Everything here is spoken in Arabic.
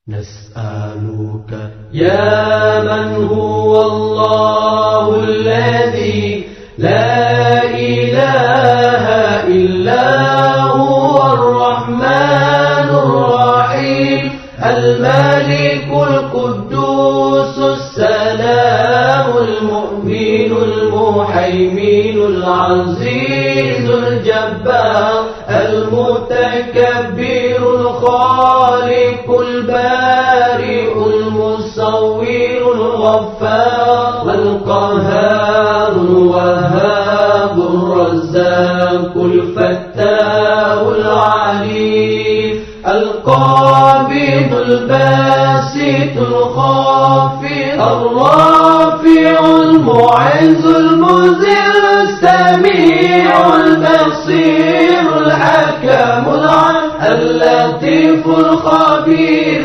نسألك يا من هو الله الذي لا إله إلا هو الرحمن الرحيم الملك القدوس السلام المؤمن المهيمن العزيز الجبار المتكبر الخالق البارئ المصور الغفار القهار الوهاب الرزاق الفتاح العليم القابض الباسط الخافض الرافع المعز المذل السميع البصير الحكم اللطيف الخبير